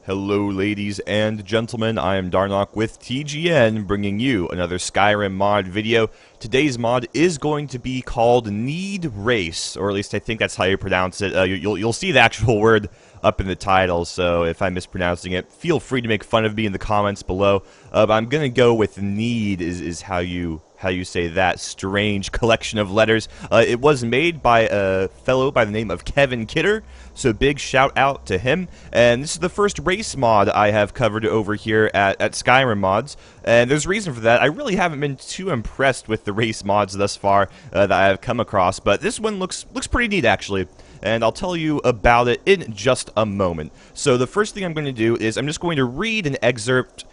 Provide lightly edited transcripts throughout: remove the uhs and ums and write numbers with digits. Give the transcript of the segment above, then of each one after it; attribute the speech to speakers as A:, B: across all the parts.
A: Hello ladies and gentlemen, I am Darnoc with TGN bringing you another Skyrim mod video. Today's mod is going to be called Nede Race, or at least I think that's how you pronounce it. You'll see the actual word up in the title, so if I'm mispronouncing it, feel free to make fun of me in the comments below. But I'm gonna go with Nede is how you say that strange collection of letters. It was made by a fellow by the name of Kevin Kidder, so big shout out to him. And this is the first race mod I have covered over here at Skyrim Mods, and there's a reason for that. I really haven't been too impressed with the race mods thus far that I have come across, but this one looks pretty neat actually. And I'll tell you about it in just a moment. So the first thing I'm going to do is I'm just going to read an excerpt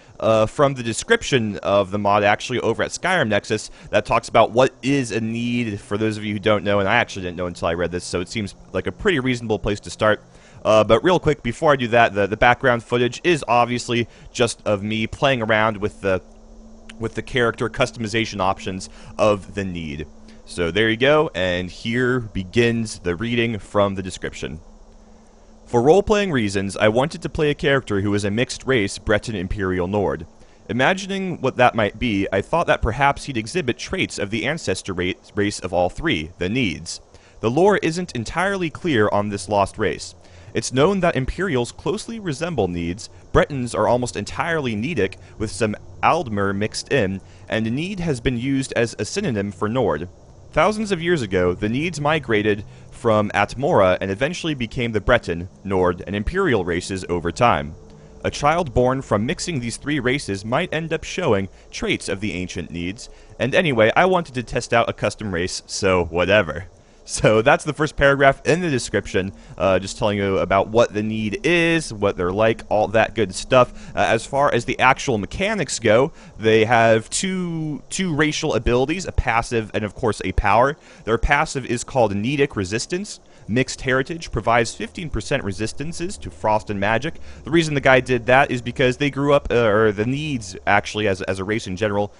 A: from the description of the mod actually over at Skyrim Nexus that talks about what is a need for those of you who don't know, and I actually didn't know until I read this, so it seems like a pretty reasonable place to start. But real quick, before I do that, the background footage is obviously just of me playing around with the character customization options of the need. So there you go, and here begins the reading from the description. For role-playing reasons, I wanted to play a character who is a mixed-race Breton Imperial Nord. Imagining what that might be, I thought that perhaps he'd exhibit traits of the ancestor race of all three, the Nedes. The lore isn't entirely clear on this lost race. It's known that Imperials closely resemble Nedes, Bretons are almost entirely Nedic with some Aldmer mixed in, and Nede has been used as a synonym for Nord. Thousands of years ago, the Nedes migrated from Atmora and eventually became the Breton, Nord, and Imperial races over time. A child born from mixing these three races might end up showing traits of the ancient Nedes, and anyway, I wanted to test out a custom race, so whatever. So that's the first paragraph in the description, just telling you about what the Nede is, what they're like, all that good stuff. As far as the actual mechanics go, they have two racial abilities, a passive and of course a power. Their passive is called Nedic Resistance. Mixed Heritage provides 15% resistances to frost and magic. The reason the guy did that is because they grew up, or the Nedes actually as a race in general,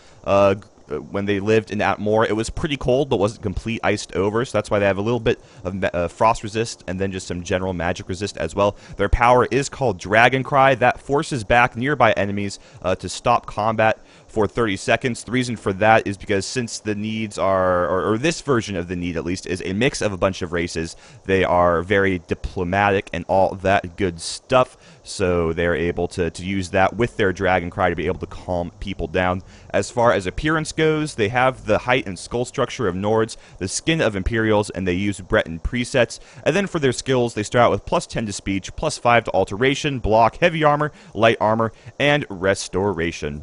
A: when they lived in Atmore, it was pretty cold, but wasn't complete iced over, so that's why they have a little bit of frost resist, and then just some general magic resist as well. Their power is called Dragon Cry. That forces back nearby enemies to stop combat for 30 seconds. The reason for that is because since the Nedes are, or this version of the Nede at least, is a mix of a bunch of races, they are very diplomatic and all that good stuff, so they're able to use that with their Dragon Cry to be able to calm people down. As far as appearance goes, they have the height and skull structure of Nords, the skin of Imperials, and they use Breton presets. And then for their skills, they start out with plus 10 to speech, plus 5 to alteration, block, heavy armor, light armor, and restoration.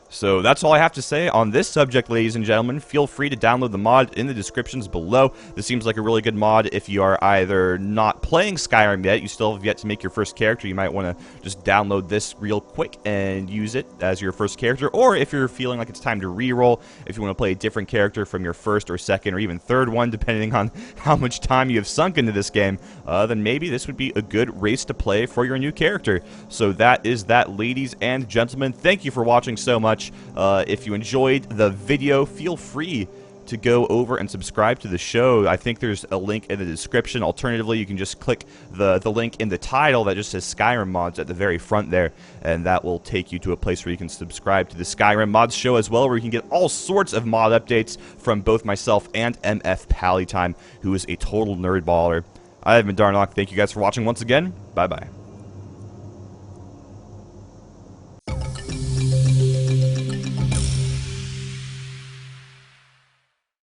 A: So that's all I have to say on this subject, ladies and gentlemen. Feel free to download the mod in the descriptions below. This seems like a really good mod if you are either not playing Skyrim yet, you still have yet to make your first character, you might want to just download this real quick and use it as your first character, or if you're feeling like it's time to reroll, if you want to play a different character from your first or second or even third one, depending on how much time you have sunk into this game, then maybe this would be a good race to play for your new character. So that is that, ladies and gentlemen. Thank you for watching so much. If you enjoyed the video, feel free to go over and subscribe to the show. I think there's a link in the description. Alternatively, you can just click the link in the title that just says Skyrim Mods at the very front there, and that will take you to a place where you can subscribe to the Skyrim Mods show as well, where you can get all sorts of mod updates from both myself and MF Pallytime, who is a total nerd baller. I have been Darnoc. Thank you guys for watching once again. Bye-bye.